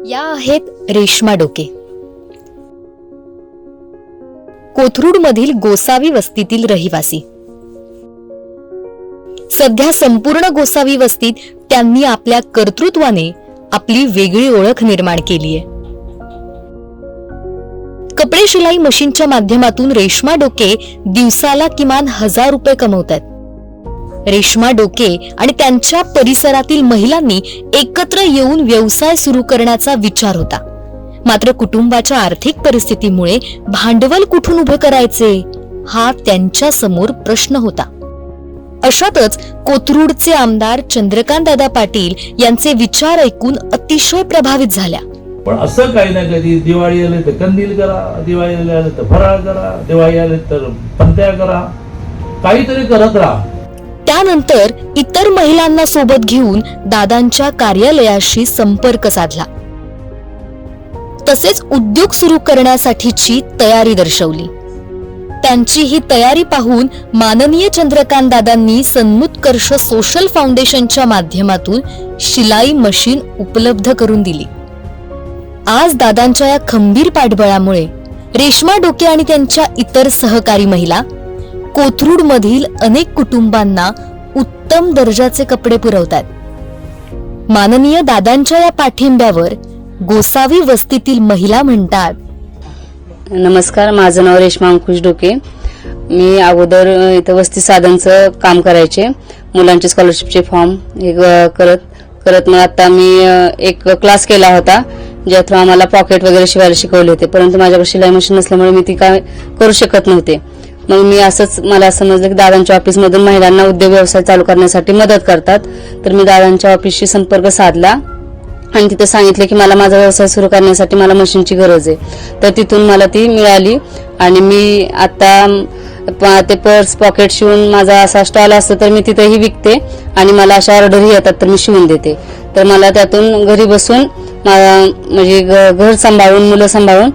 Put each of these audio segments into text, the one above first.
या आहेत रेश्मा डोके. कोथरूड मधील गोसावी वस्तीतील रहिवासी. सध्या संपूर्ण गोसावी वस्तीत त्यांनी आपल्या कर्तृत्वाने आपली वेगळी ओळख निर्माण केली आहे. कपडे शिलाई मशीनच्या माध्यमातून रेश्मा डोके दिवसाला किमान 1000 रुपये कमवतात. रेश्मा डोके आणि त्यांच्या परिसरातील महिलांनी एकत्र येऊन व्यवसाय सुरू करण्याचा विचार होता. मात्र कुटुंबाच्या आर्थिक परिस्थितीमुळे भांडवल कुठून उभे करायचे हा त्यांच्या समोर प्रश्न होता. अशातच कोथरूडचे आमदार चंद्रकांतदादा पाटील यांचे विचार ऐकून अतिशय प्रभावित झाल्या. पण असं काही नाही, कधी दिवाळी आली तर कंदील करा, दिवाळी आली तर फराळ करा, दिवाळी आली तर पंत्या करा, काहीतरी करत राहा. त्यानंतर इतर महिलांना सोबत घेऊन दादांच्या कार्यालयाशी संपर्क साधला. तसेच उद्योग सुरू करण्यासाठीची तयारी दर्शवली. त्यांची ही तयारी पाहून माननीय चंद्रकांत दादांनी सन्मुत्कर्ष सोशल फाउंडेशनच्या माध्यमातून शिलाई मशीन उपलब्ध करून दिली. आज दादांच्या या खंबीर पाठबळामुळे रेश्मा डोके आणि त्यांच्या इतर सहकारी महिला कोथरूड मधील अनेक कुटुंबांना उत्तम दर्जाचे कपडे पुरवतात. माननीय दादांच्या या पाठिंब्यावर गोसावी वस्तीतील महिला म्हणतात, नमस्कार, माझं नाव रेश्मा अंकुश डोके. मी अगोदर इथं वस्ती साधनचं काम करायचे, मुलांचे स्कॉलरशिपचे फॉर्म करत मग आता मी एक क्लास केला होता ज्या थ्रू आम्हाला पॉकेट वगैरे शिवायला शिकवले होते. परंतु माझ्याकडे शिलाई मशीन नसल्यामुळे मी ती काय करू शकत नव्हते. मग मी मला समजलं की दादांच्या ऑफिसमधून महिलांना उद्योग व्यवसाय चालू करण्यासाठी मदत करतात. तर मी दादांच्या ऑफिसशी संपर्क साधला आणि तिथे सांगितले की मला माझा व्यवसाय सुरू करण्यासाठी मला मशीनची गरज आहे. तर तिथून मला ती मिळाली आणि मी आता ते पर्स पॉकेट शिवून माझा असा स्टॉल असतो तर मी तिथेही विकते आणि मला अशा ऑर्डरही येतात तर मी शिवून देते. तर मला त्यातून घरी बसून म्हणजे घर सांभाळून मुलं सांभाळून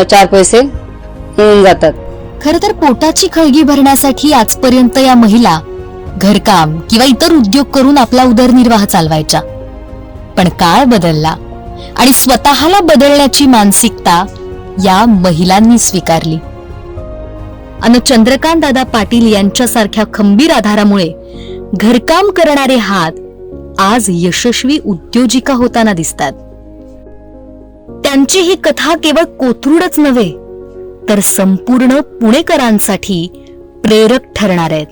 4 पैसे मिळून जातात. खर तर पोटाची खळगी भरण्यासाठी आजपर्यंत या महिला घरकाम किंवा इतर उद्योग करून आपला उदरनिर्वाह चालवायच्या. पण काळ बदलला आणि स्वतःला बदलण्याची मानसिकता या महिलांनी स्वीकारली. आणि चंद्रकांत दादा पाटील यांच्यासारख्या खंबीर आधारामुळे घरकाम करणारे हात आज यशस्वी उद्योजिका होताना दिसतात. त्यांची ही कथा केवळ कोथरूडच नव्हे तर संपूर्ण पुणेकरांसाठी प्रेरक ठरणार आहेत.